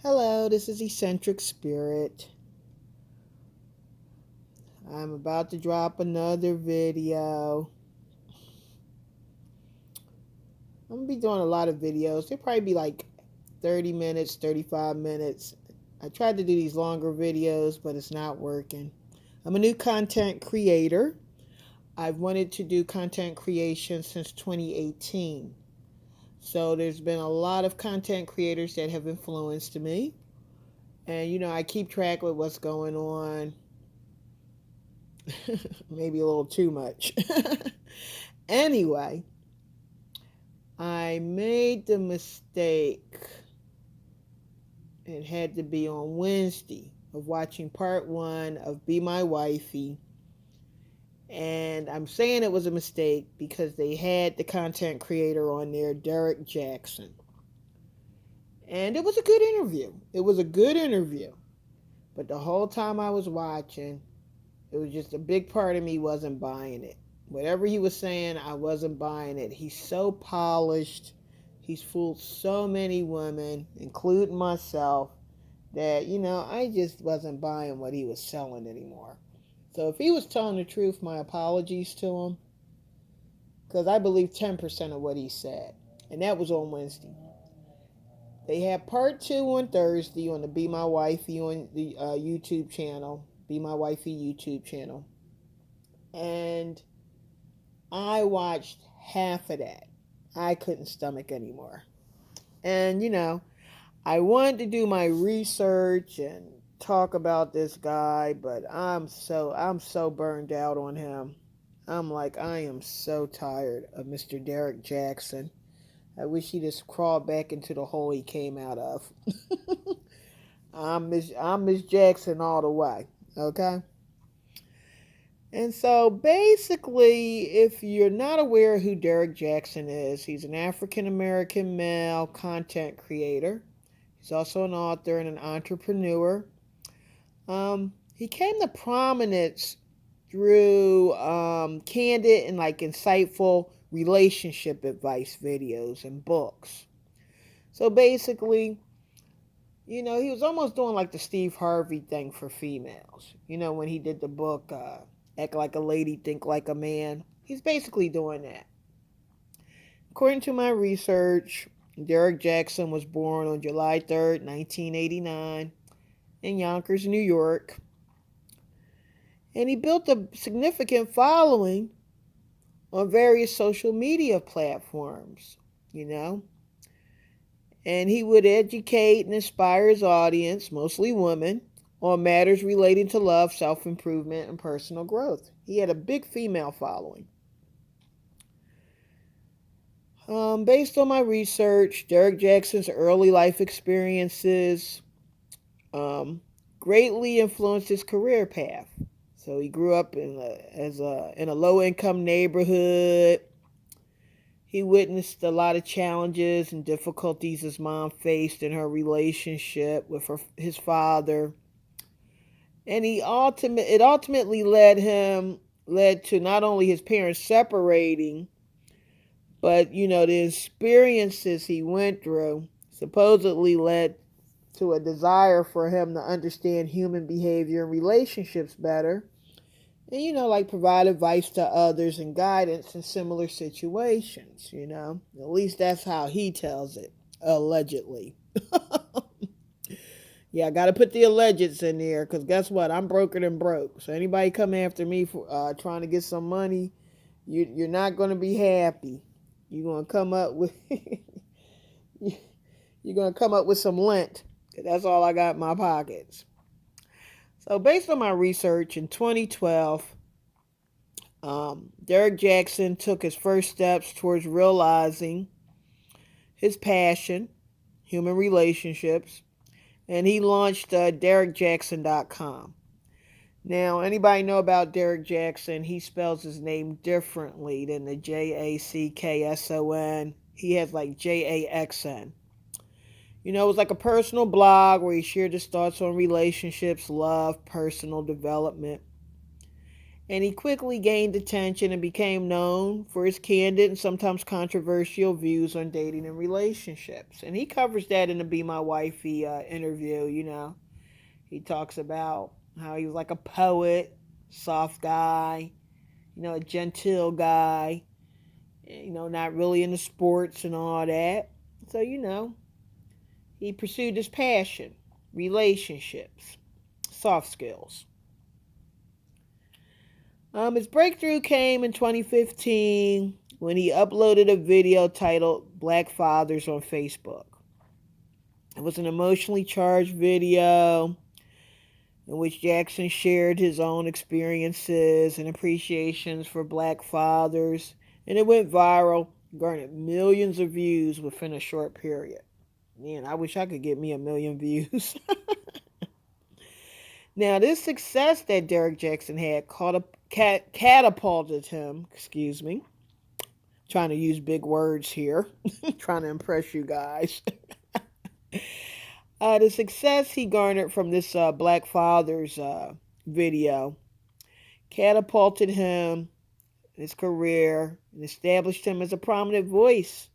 Hello, this is Eccentric Spirit. I'm about to drop another video. I'm going to be doing a lot of videos. They'll probably be like 30 minutes, 35 minutes. I tried to do these longer videos, but it's not working. I'm a new content creator. I've wanted to do content creation since 2018. So there's been a lot of content creators that have influenced me. And, I keep track of what's going on. Maybe a little too much. Anyway, I made the mistake, it had to be on Wednesday, of watching part 1 of Be My Wifey. And I'm saying it was a mistake because they had the content creator on there, Derrick Jaxn. And it was a good interview. But the whole time I was watching, it was just a big part of me wasn't buying it. Whatever he was saying, I wasn't buying it. He's so polished. He's fooled so many women, including myself, that, I just wasn't buying what he was selling anymore. So if he was telling the truth, my apologies to him, because I believe 10% of what he said. And that was on Wednesday. They had part 2 on Thursday on the Be My Wifey on the YouTube channel. Be My Wifey YouTube channel. And I watched half of that. I couldn't stomach anymore. And, I wanted to do my research and talk about this guy, but I'm so burned out on him. I'm like, I am so tired of Mr. Derrick Jaxn. I wish he just crawled back into the hole he came out of. I'm Miss Jaxn all the way. Okay? And so basically, if you're not aware of who Derrick Jaxn is, he's an African American male content creator. He's also an author and an entrepreneur. He came to prominence through candid and insightful relationship advice videos and books. So basically, he was almost doing like the Steve Harvey thing for females. When he did the book, Act Like a Lady, Think Like a Man. He's basically doing that. According to my research, Derrick Jaxn was born on July 3rd, 1989 in Yonkers, New York. And he built a significant following on various social media platforms, And he would educate and inspire his audience, mostly women, on matters relating to love, self-improvement, and personal growth. He had a big female following. Based on my research, Derrick Jaxn's early life experiences greatly influenced his career path. So he grew up in a low-income neighborhood. He witnessed a lot of challenges and difficulties his mom faced in her relationship with his father. And it ultimately led to not only his parents separating, but the experiences he went through supposedly led to a desire for him to understand human behavior and relationships better. And provide advice to others and guidance in similar situations, At least that's how he tells it, allegedly. Yeah, I got to put the allegeds in there because guess what? I'm broker than broke. So anybody come after me for trying to get some money, you're not going to be happy. You're going to come up with some lint. That's all I got in my pockets. So based on my research in 2012, Derrick Jaxn took his first steps towards realizing his passion, human relationships, and he launched DerrickJaxn.com. Now, anybody know about Derrick Jaxn? He spells his name differently than the Jackson. He has like Jaxn. It was like a personal blog where he shared his thoughts on relationships, love, personal development. And he quickly gained attention and became known for his candid and sometimes controversial views on dating and relationships. And he covers that in the Be My Wifey interview, He talks about how he was like a poet, soft guy, a genteel guy, not really into sports and all that. So, he pursued his passion, relationships, soft skills. His breakthrough came in 2015 when he uploaded a video titled Black Fathers on Facebook. It was an emotionally charged video in which Jaxn shared his own experiences and appreciations for black fathers, and it went viral, garnered millions of views within a short period. Man, I wish I could get me 1,000,000 views. Now, this success that Derrick Jaxn had catapulted him, trying to use big words here, trying to impress you guys. The success he garnered from this Black Fathers video catapulted him, his career, and established him as a prominent voice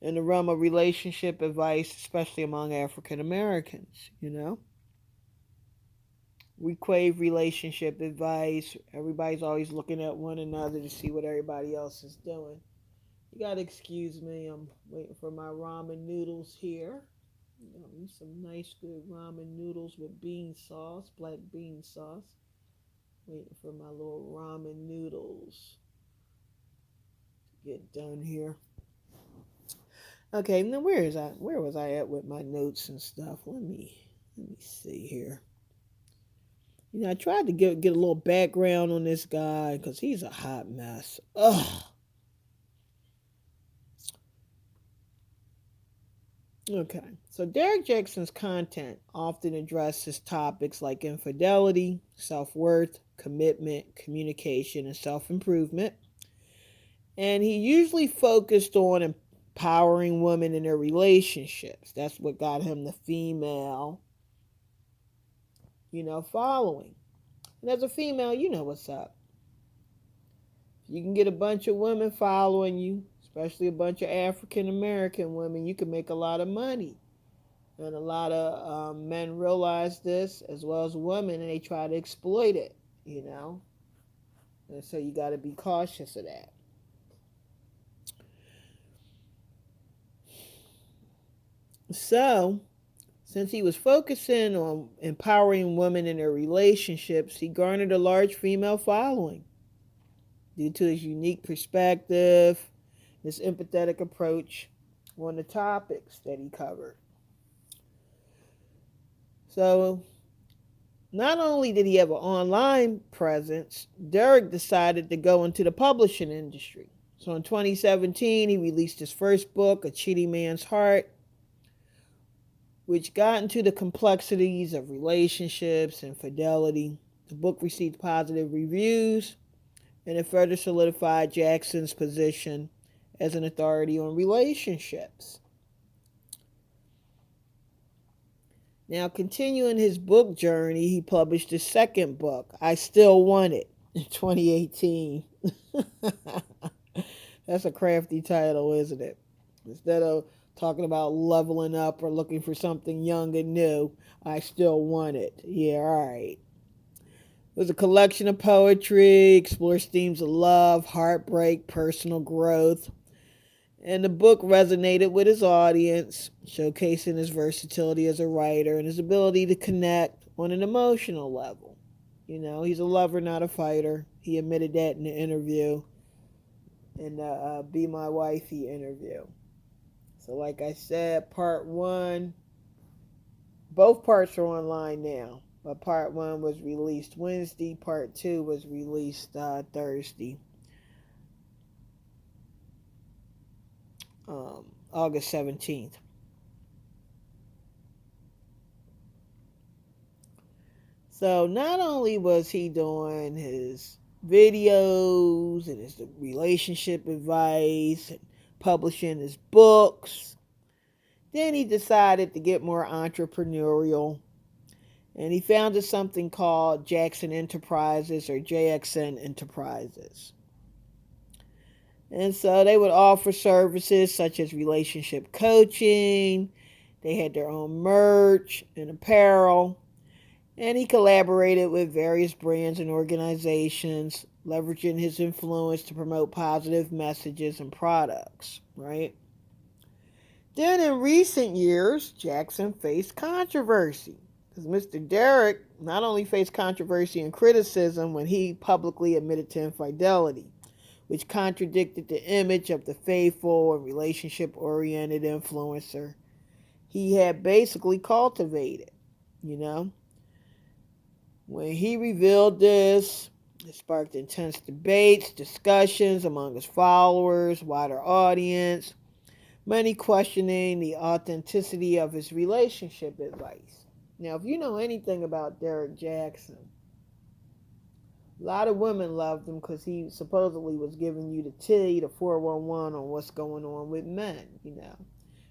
in the realm of relationship advice, especially among African Americans, We crave relationship advice. Everybody's always looking at one another to see what everybody else is doing. You gotta excuse me, I'm waiting for my ramen noodles here. Some nice good ramen noodles with bean sauce, black bean sauce. Waiting for my little ramen noodles to get done here. Okay, now where was I at with my notes and stuff? Let me see here. I tried to get a little background on this guy because he's a hot mess. Ugh. Okay, so Derrick Jaxn's content often addresses topics like infidelity, self-worth, commitment, communication, and self-improvement. And he usually focused on empowering women in their relationships. That's what got him the female, following. And as a female, you know what's up. If you can get a bunch of women following you, especially a bunch of African American women, you can make a lot of money. And a lot of men realize this, as well as women, and they try to exploit it, And so you got to be cautious of that. So, since he was focusing on empowering women in their relationships, he garnered a large female following due to his unique perspective, his empathetic approach on the topics that he covered. So, not only did he have an online presence, Derrick decided to go into the publishing industry. So in 2017, he released his first book, A Cheating Man's Heart, which got into the complexities of relationships and fidelity. The book received positive reviews, and it further solidified Jaxn's position as an authority on relationships. Now, continuing his book journey, he published his second book, I Still Want It, in 2018. That's a crafty title, isn't it? Instead of talking about leveling up or looking for something young and new, I Still Want It. Yeah, all right. It was a collection of poetry, explores themes of love, heartbreak, personal growth. And the book resonated with his audience, showcasing his versatility as a writer and his ability to connect on an emotional level. He's a lover, not a fighter. He admitted that in the interview, in the Be My Wifey interview. So like I said, part one, both parts are online now. But part one was released Wednesday. Part two was released Thursday. August 17th. So not only was he doing his videos and his relationship advice and publishing his books, then he decided to get more entrepreneurial And he founded something called Jaxn Enterprises or JXN Enterprises. And so they would offer services such as relationship coaching. They had their own merch and apparel. And he collaborated with various brands and organizations, leveraging his influence to promote positive messages and products, right? Then in recent years, Jaxn faced controversy. Because Mr. Derrick not only faced controversy and criticism when he publicly admitted to infidelity, which contradicted the image of the faithful and relationship-oriented influencer he had basically cultivated, you know. When he revealed this, it sparked intense debates, discussions among his followers, wider audience, many questioning the authenticity of his relationship advice. Now, if you know anything about Derrick Jaxn, a lot of women loved him because he supposedly was giving you the tea, the 411 on what's going on with men, you know.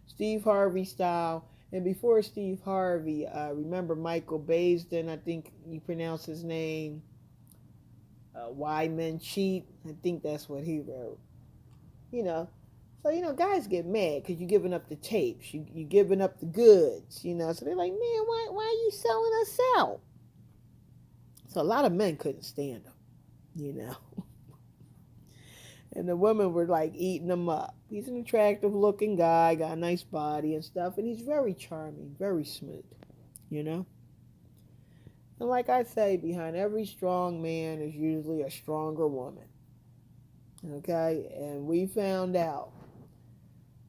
Steve Harvey style. And before Steve Harvey, remember Michael Baisden, I think you pronounce his name, Why Men Cheat. I think that's what he wrote. You know, so, you know, guys get mad because you're giving up the tapes. You're giving up the goods, you know. So they're like, man, why are you selling us out? So a lot of men couldn't stand him, you know. And the women were like eating him up. He's an attractive looking guy, got a nice body and stuff, and he's very charming, very smooth, you know. And like I say, behind every strong man is usually a stronger woman. Okay? And we found out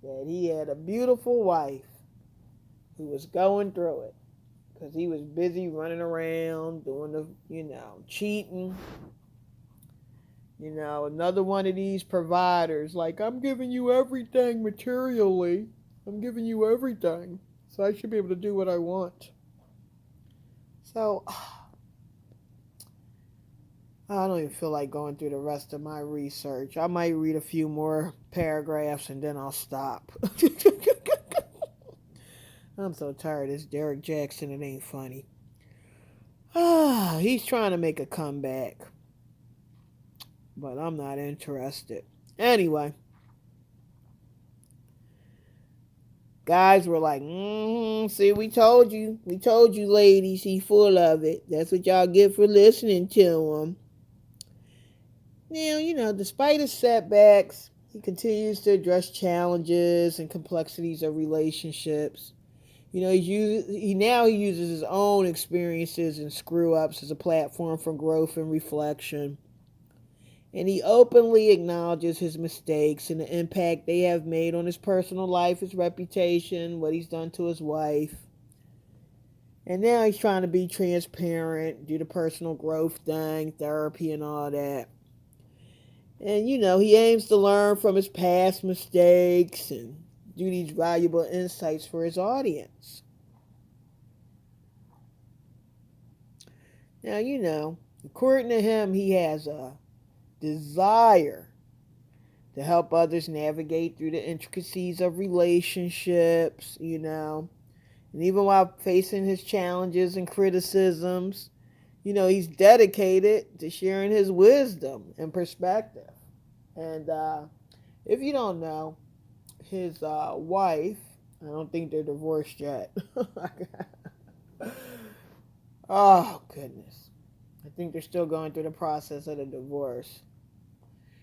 that he had a beautiful wife who was going through it because he was busy running around doing the, you know, cheating. You know, another one of these providers, like, I'm giving you everything materially. I'm giving you everything. So I should be able to do what I want. So, I don't even feel like going through the rest of my research. I might read a few more paragraphs and then I'll stop. I'm so tired of this Derrick Jaxn. It ain't funny. He's trying to make a comeback. But I'm not interested. Anyway. Guys were like, see, we told you. We told you, ladies, he's full of it. That's what y'all get for listening to him. Now, you know, despite his setbacks, he continues to address challenges and complexities of relationships. You know, he uses his own experiences and screw-ups as a platform for growth and reflection. And he openly acknowledges his mistakes and the impact they have made on his personal life, his reputation, what he's done to his wife. And now he's trying to be transparent, do the personal growth thing, therapy and all that. And, you know, he aims to learn from his past mistakes and do these valuable insights for his audience. Now, you know, according to him, he has a desire to help others navigate through the intricacies of relationships, you know. And even while facing his challenges and criticisms, you know, he's dedicated to sharing his wisdom and perspective. And if you don't know, his wife, I don't think they're divorced yet. Oh, goodness. I think they're still going through the process of the divorce.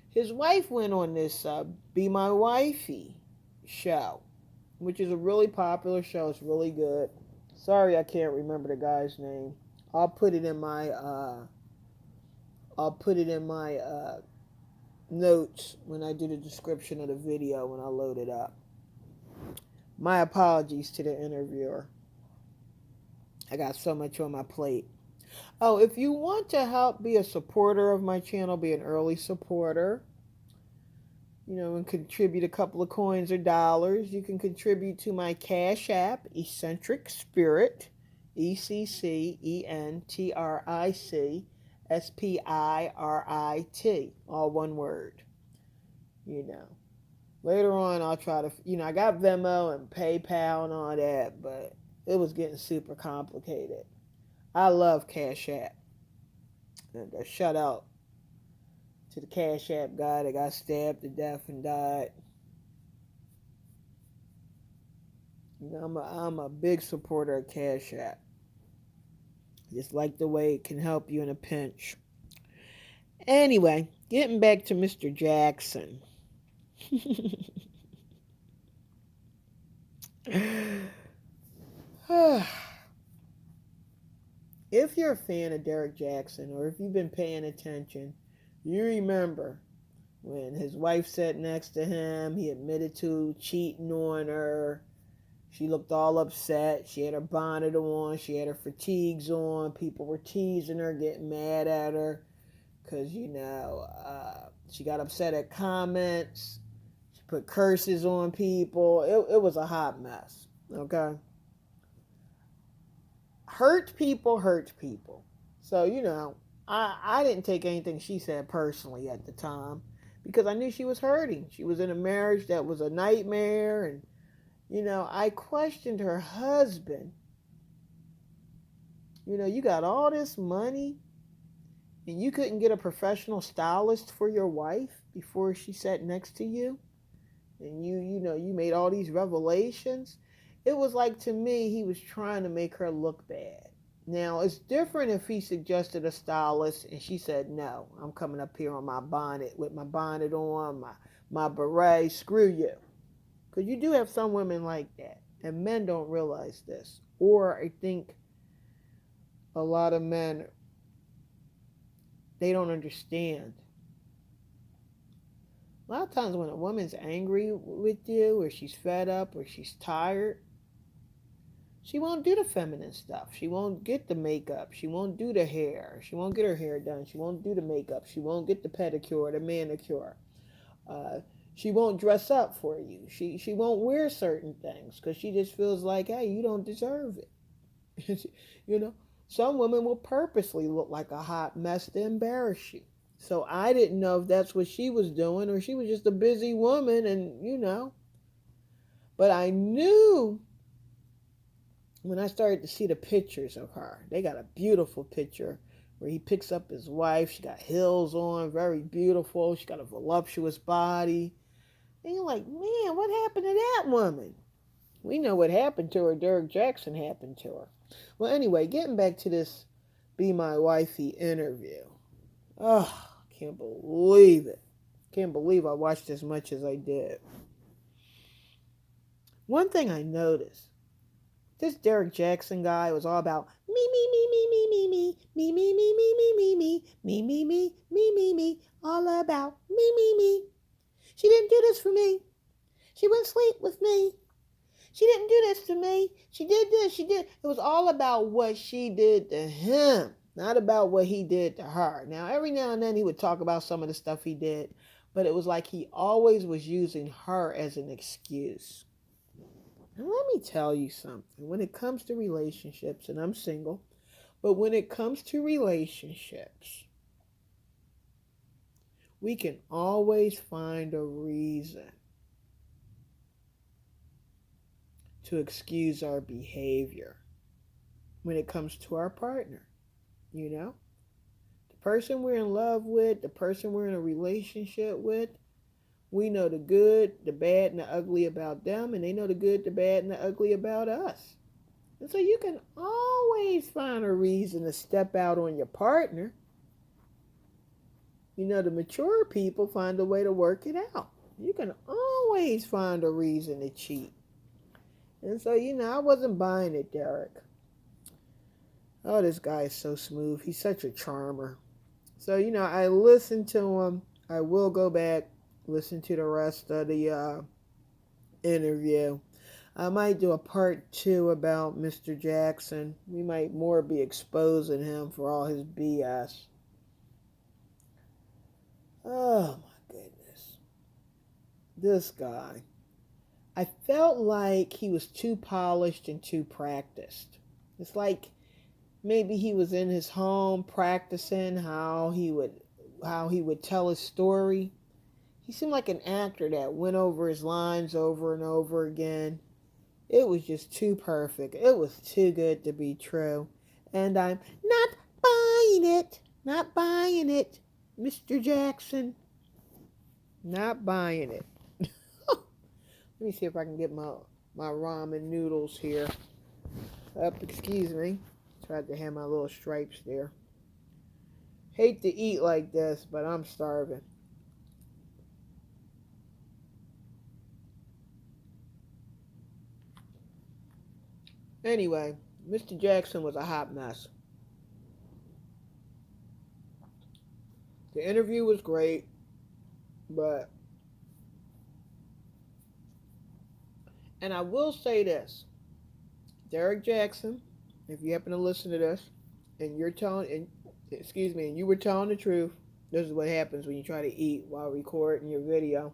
His wife went on this Be My Wifey show, which is a really popular show. It's really good. Sorry, I can't remember the guy's name. I'll put it in my notes when I do the description of the video when I load it up. My apologies to the interviewer. I got so much on my plate. Oh, if you want to help be a supporter of my channel, be an early supporter, you know, and contribute a couple of coins or dollars, you can contribute to my Cash App, EccentricSpirit, EccentricSpirit, all one word. You know, later on I'll try to, you know, I got Venmo and PayPal and all that, but it was getting super complicated. I love Cash App. And a shout out to the Cash App guy that got stabbed to death and died. You know, I'm a big supporter of Cash App. Just like the way it can help you in a pinch. Anyway, getting back to Mr. Jaxn. If you're a fan of Derrick Jaxn, or if you've been paying attention, you remember when his wife sat next to him, he admitted to cheating on her. She looked all upset. She had her bonnet on. She had her fatigues on. People were teasing her, getting mad at her because, she got upset at comments. She put curses on people. It was a hot mess, okay? Hurt people. So, I didn't take anything she said personally at the time because I knew she was hurting. She was in a marriage that was a nightmare, and I questioned her husband. You got all this money and you couldn't get a professional stylist for your wife before she sat next to you? And you made all these revelations? It was like, to me, he was trying to make her look bad. Now, it's different if he suggested a stylist and she said, no, I'm coming up here on my bonnet, with my bonnet on, my beret, screw you. Because you do have some women like that. And men don't realize this. Or I think a lot of men, they don't understand. A lot of times when a woman's angry with you, or she's fed up, or she's tired, she won't do the feminine stuff. She won't get the makeup. She won't do the hair. She won't get her hair done. She won't do the makeup. She won't get the pedicure, the manicure. She won't dress up for you. She won't wear certain things because she just feels like, hey, you don't deserve it. Some women will purposely look like a hot mess to embarrass you. So I didn't know if that's what she was doing or she was just a busy woman and. But I knew when I started to see the pictures of her. They got a beautiful picture where he picks up his wife. She got heels on, very beautiful. She got a voluptuous body. And you're like, man, what happened to that woman? We know what happened to her. Derrick Jaxn happened to her. Well, anyway, getting back to this Be My Wifey interview. Oh, can't believe it. Can't believe I watched as much as I did. One thing I noticed, this Derrick Jaxn guy was all about me, all about me. She didn't do this for me. She wouldn't sleep with me. She didn't do this to me. She did this. She did. It was all about what she did to him, not about what he did to her. Now, every now and then he would talk about some of the stuff he did, but it was like he always was using her as an excuse. And let me tell you something. When it comes to relationships, and I'm single, but when it comes to relationships, we can always find a reason to excuse our behavior when it comes to our partner. The person we're in love with, the person we're in a relationship with, we know the good, the bad, and the ugly about them, and they know the good, the bad, and the ugly about us. And so you can always find a reason to step out on your partner. The mature people find a way to work it out. You can always find a reason to cheat. And so, I wasn't buying it, Derrick. Oh, this guy is so smooth. He's such a charmer. So, I listened to him. I will go back, listen to the rest of the interview. I might do a part 2 about Mr. Jaxn. We might more be exposing him for all his BS. Oh, my goodness. This guy. I felt like he was too polished and too practiced. It's like maybe he was in his home practicing how he would tell his story. He seemed like an actor that went over his lines over and over again. It was just too perfect. It was too good to be true. And I'm not buying it. Not buying it, Mr. Jaxn. Not buying it. Let me see if I can get my ramen noodles here. Excuse me. Tried to have my little stripes there. Hate to eat like this, but I'm starving. Anyway, Mr. Jaxn was a hot mess. The interview was great, but... And I will say this. Derrick Jaxn, if you happen to listen to this, and you're telling... and you were telling the truth, this is what happens when you try to eat while recording your video.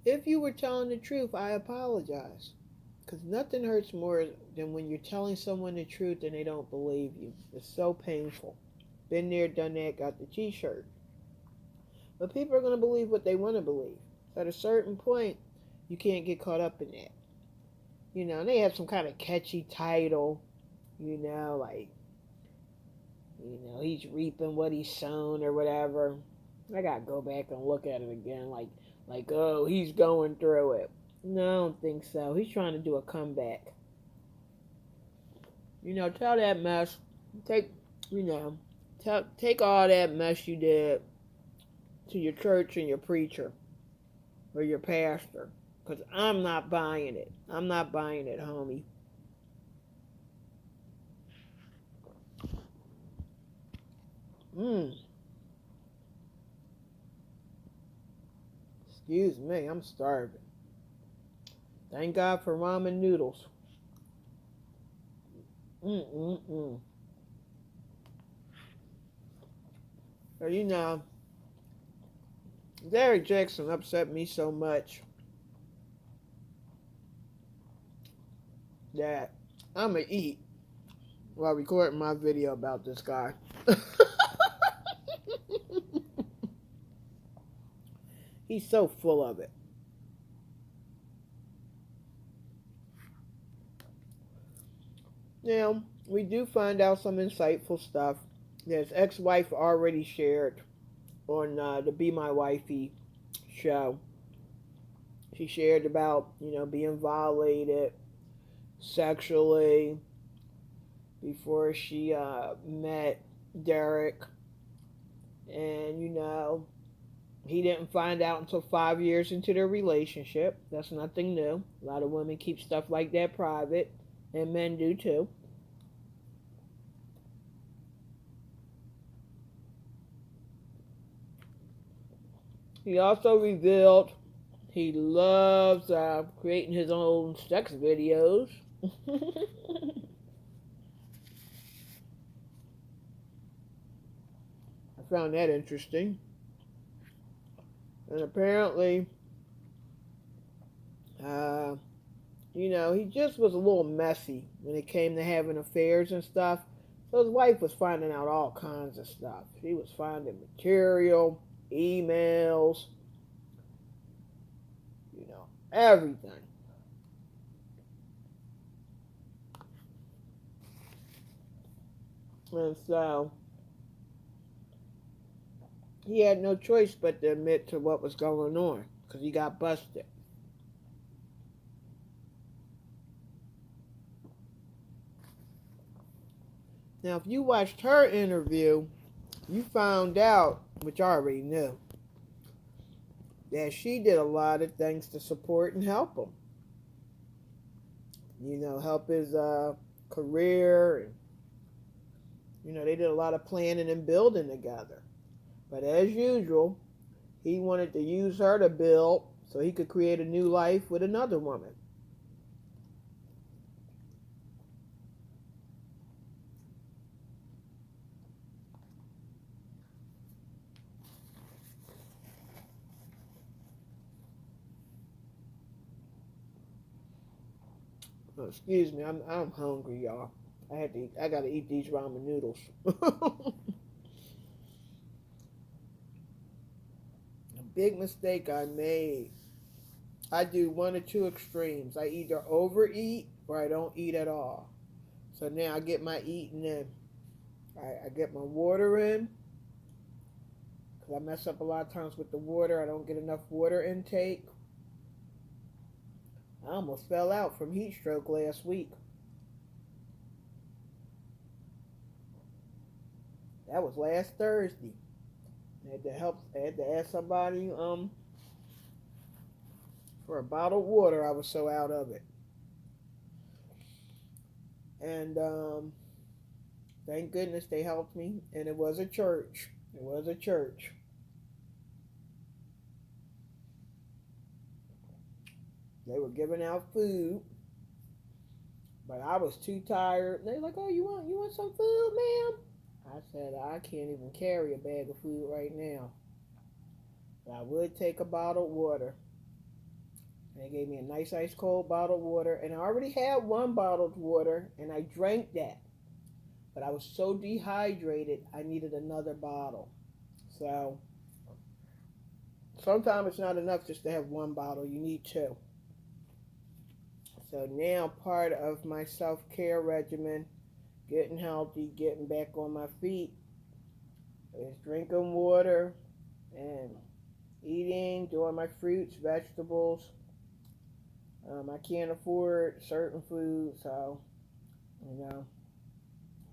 If you were telling the truth, I apologize. Because nothing hurts more than when you're telling someone the truth and they don't believe you. It's so painful. Been there, done that, got the t-shirt. But people are going to believe what they want to believe. At a certain point, you can't get caught up in that. You know, they have some kind of catchy title. You know, like, he's reaping what he's sown or whatever. I got to go back and look at it again. Like, oh, he's going through it. No, I don't think so. He's trying to do a comeback. Tell that mess. Take all that mess you did to your church and your preacher or your pastor. Because I'm not buying it. I'm not buying it, homie. Excuse me, I'm starving. Thank God for ramen noodles. So, Derrick Jaxn upset me so much that I'm going to eat while recording my video about this guy. He's so full of it. Now, we do find out some insightful stuff that his ex-wife already shared on the Be My Wifey show. She shared about, being violated sexually before she met Derrick. And, he didn't find out until 5 years into their relationship. That's nothing new. A lot of women keep stuff like that private, and men do too. He also revealed he loves creating his own sex videos. I found that interesting. And apparently, he just was a little messy when it came to having affairs and stuff. So his wife was finding out all kinds of stuff. She was finding material, emails, everything. And so he had no choice but to admit to what was going on because he got busted. Now, if you watched her interview, you found out, which I already knew, that she did a lot of things to support and help him. Help his career. And, they did a lot of planning and building together. But as usual, he wanted to use her to build so he could create a new life with another woman. Oh, excuse me, I'm hungry, y'all. I gotta eat these ramen noodles. A big mistake I made. I do one or two extremes. I either overeat or I don't eat at all. So now I get my eating in. I get my water in, because I mess up a lot of times with the water. I don't get enough water intake. I almost fell out from heat stroke last week. That was last Thursday. I had to ask somebody for a bottled water. I was so out of it. And thank goodness they helped me. And it was a church. It was a church. They were giving out food, but I was too tired. They're like, "Oh, you want some food, ma'am?" I said, "I can't even carry a bag of food right now. But I would take a bottled water." And they gave me a nice ice cold bottled water, and I already had one bottled water, and I drank that. But I was so dehydrated, I needed another bottle. So sometimes it's not enough just to have one bottle. You need two. So now part of my self-care regimen, getting healthy, getting back on my feet, is drinking water and eating, doing my fruits, vegetables. I can't afford certain foods, so,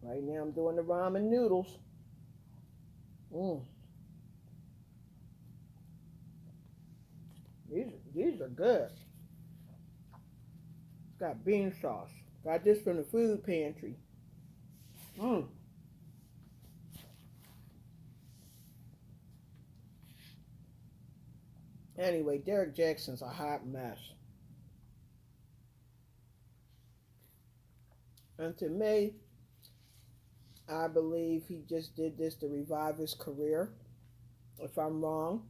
right now I'm doing the ramen noodles. These are good. It's got bean sauce. Got this from the food pantry. Anyway, Derrick Jaxn's a hot mess. And to me, I believe he just did this to revive his career. If I'm wrong,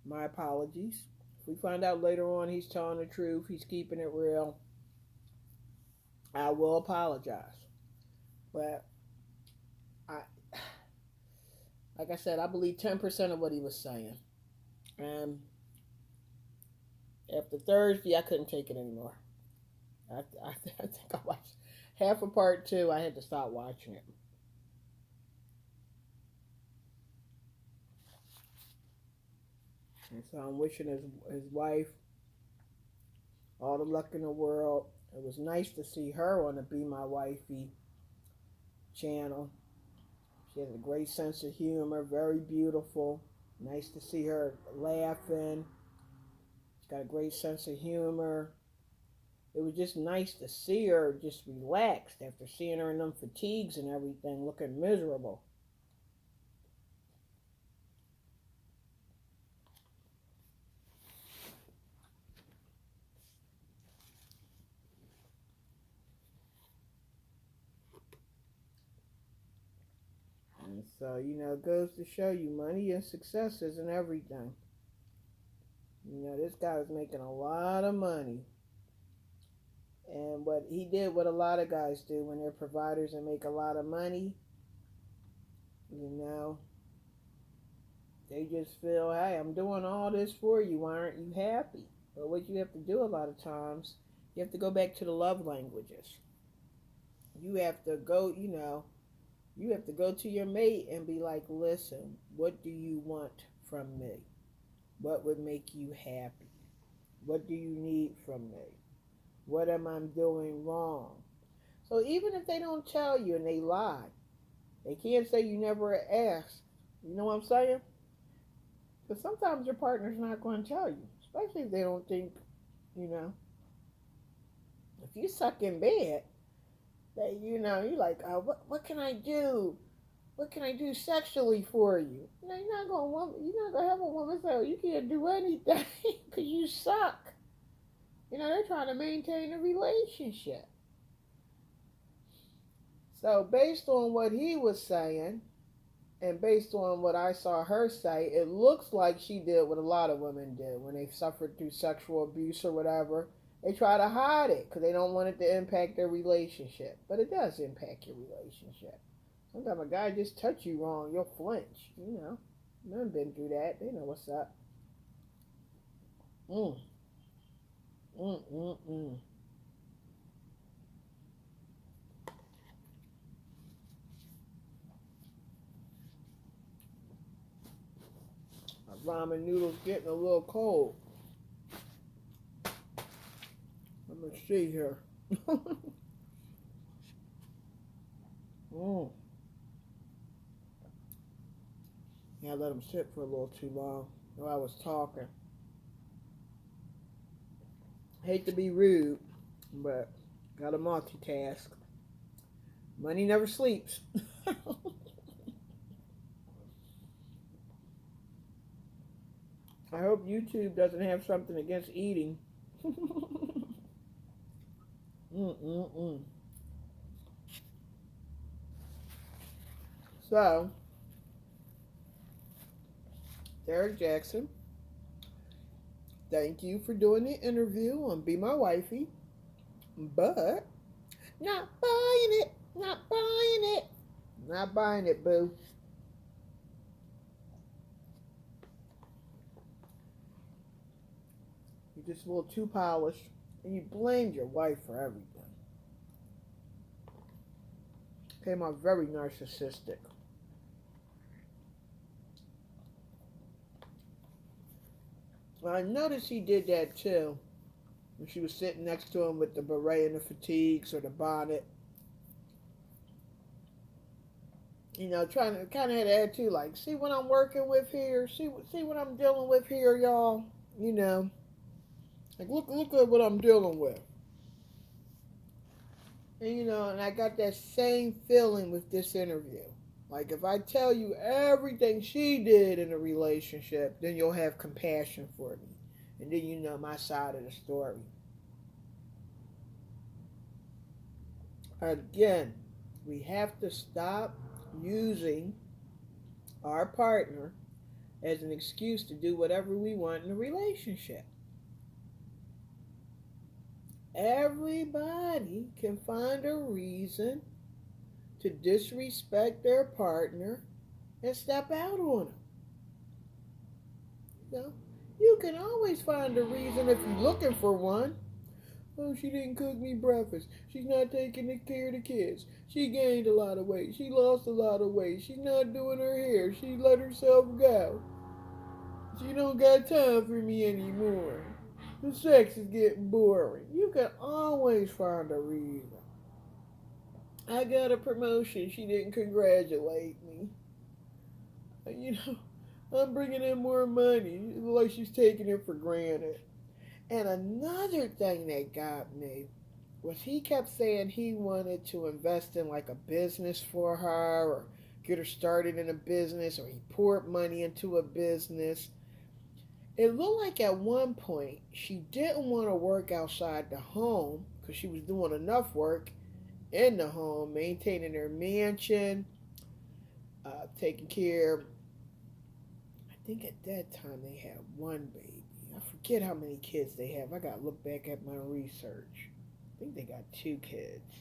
my apologies. If we find out later on he's telling the truth, he's keeping it real, I will apologize. But I, like I said, I believe 10% of what he was saying. And after Thursday, I couldn't take it anymore. I think I watched half of part two. I had to stop watching it. And so I'm wishing his wife all the luck in the world. It was nice to see her on the Be My Wifey channel. She has a great sense of humor, very beautiful. Nice to see her laughing. She's got a great sense of humor. It was just nice to see her just relaxed after seeing her in them fatigues and everything, looking miserable. And so, it goes to show you money and success isn't everything. This guy was making a lot of money. And what he did, what a lot of guys do when they're providers and make a lot of money, they just feel, hey, I'm doing all this for you. Why aren't you happy? But what you have to do a lot of times, you have to go back to the love languages. You have to go, you have to go to your mate and be like, listen, what do you want from me? What would make you happy? What do you need from me? What am I doing wrong? So even if they don't tell you and they lie, they can't say you never asked. You know what I'm saying? Because sometimes your partner's not going to tell you, especially if they don't think, if you suck in bed, that you're like, oh, what can I do? What can I do sexually for you? You're not gonna have a woman say, oh, you can't do anything because you suck. They're trying to maintain a relationship. So based on what he was saying, and based on what I saw her say, it looks like she did what a lot of women do when they suffered through sexual abuse or whatever. They try to hide it because they don't want it to impact their relationship. But it does impact your relationship. Sometimes a guy just touch you wrong, you'll flinch. Men been through that. They know what's up. Mm. Mm, mm, mm. ramen noodles getting a little cold. Let me see here. Yeah, I let them sit for a little too long while I was talking. Hate to be rude, but gotta multitask. Money never sleeps. I hope YouTube doesn't have something against eating. So, Derrick Jaxn, thank you for doing the interview on Be My Wifey, but not buying it, not buying it, not buying it, boo. You're just a little too polished, and you blamed your wife for everything. Came out very narcissistic. Well, I noticed he did that too. When she was sitting next to him with the beret and the fatigues or the bonnet. You know, trying to kind of have an attitude like, see what I'm working with here? See what I'm dealing with here, y'all? You know. Like, look at what I'm dealing with. And, you know, and I got that same feeling with this interview. Like, if I tell you everything she did in a relationship, then you'll have compassion for me. And then you know my side of the story. Again, we have to stop using our partner as an excuse to do whatever we want in a relationship. Everybody can find a reason to disrespect their partner and step out on them. You know, you can always find a reason if you're looking for one. Oh, she didn't cook me breakfast. She's not taking care of the kids. She gained a lot of weight. She lost a lot of weight. She's not doing her hair. She let herself go. She don't got time for me anymore. The sex is getting boring. You can always find a reason. I got a promotion. She didn't congratulate me. You know, I'm bringing in more money. Like she's taking it for granted. And another thing that got me was he kept saying he wanted to invest in like a business for her or get her started in a business, or he poured money into a business. It looked like at one point she didn't want to work outside the home because she was doing enough work in the home, maintaining her mansion, taking care. I think at that time they had one baby. I forget how many kids they have. I got to look back at my research. I think they got 2 kids.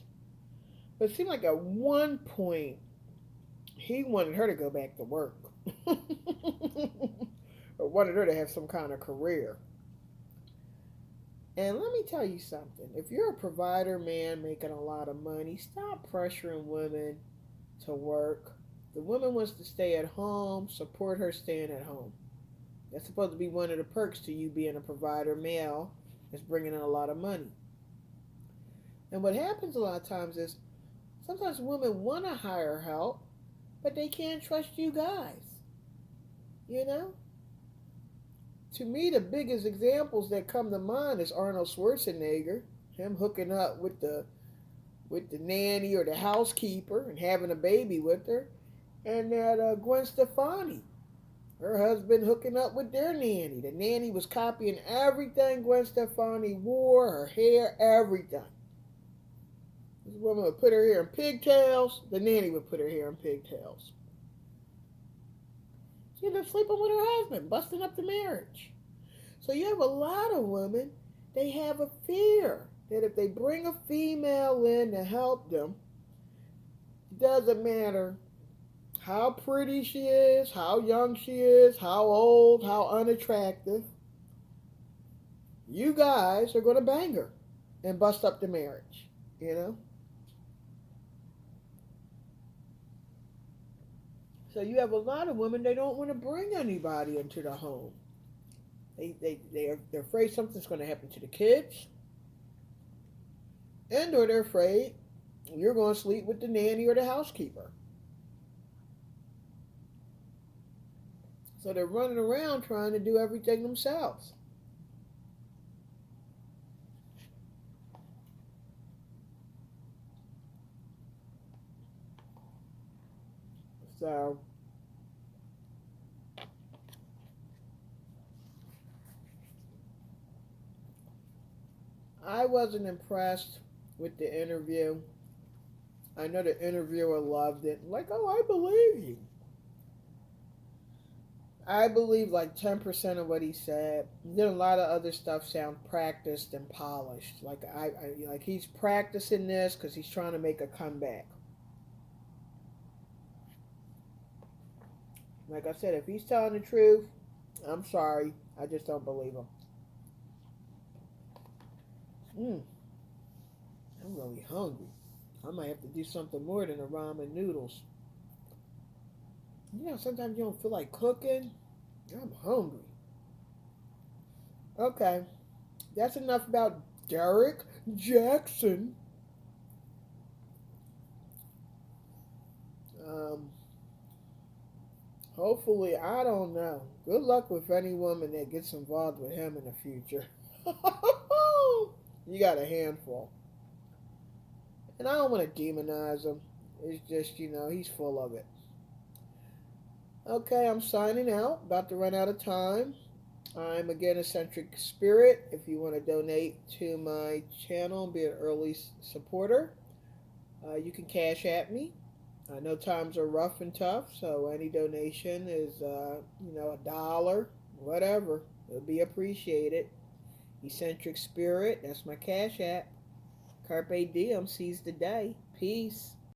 But it seemed like at one point he wanted her to go back to work. Or wanted her to have some kind of career. And let me tell you something. If you're a provider man making a lot of money, stop pressuring women to work. The woman wants to stay at home, support her staying at home. That's supposed to be one of the perks to you being a provider male, is bringing in a lot of money. And what happens a lot of times is sometimes women want to hire help, but they can't trust you guys. You know? To me, the biggest examples that come to mind is Arnold Schwarzenegger, him hooking up with the nanny or the housekeeper and having a baby with her, and that Gwen Stefani, her husband hooking up with their nanny. The nanny was copying everything Gwen Stefani wore, her hair, everything. This woman would put her hair in pigtails, the nanny would put her hair in pigtails. She ended up sleeping with her husband, busting up the marriage. So you have a lot of women, they have a fear that if they bring a female in to help them, it doesn't matter how pretty she is, how young she is, how old, how unattractive, you guys are going to bang her and bust up the marriage, you know? So you have a lot of women, they don't want to bring anybody into the home. They're afraid something's going to happen to the kids, and or they're afraid you're going to sleep with the nanny or the housekeeper. So they're running around trying to do everything themselves. So I wasn't impressed with the interview. I know the interviewer loved it. Like, oh, I believe you. I believe like 10% of what he said. Then a lot of other stuff sound practiced and polished. Like like he's practicing this because he's trying to make a comeback. Like I said, if he's telling the truth, I'm sorry. I just don't believe him. I'm really hungry. I might have to do something more than the ramen noodles. You know, sometimes you don't feel like cooking. I'm hungry. Okay, that's enough about Derrick Jaxn. Um, Hopefully, I don't know. Good luck with any woman that gets involved with him in the future. You got a handful. And I don't want to demonize him. It's just, he's full of it. Okay, I'm signing out. About to run out of time. I'm again Eccentric Spirit. If you want to donate to my channel and be an early supporter, you can cash at me. I know times are rough and tough, so any donation is, $1, whatever. It'll be appreciated. Eccentric Spirit, that's my cash app. Carpe Diem, seize the day. Peace.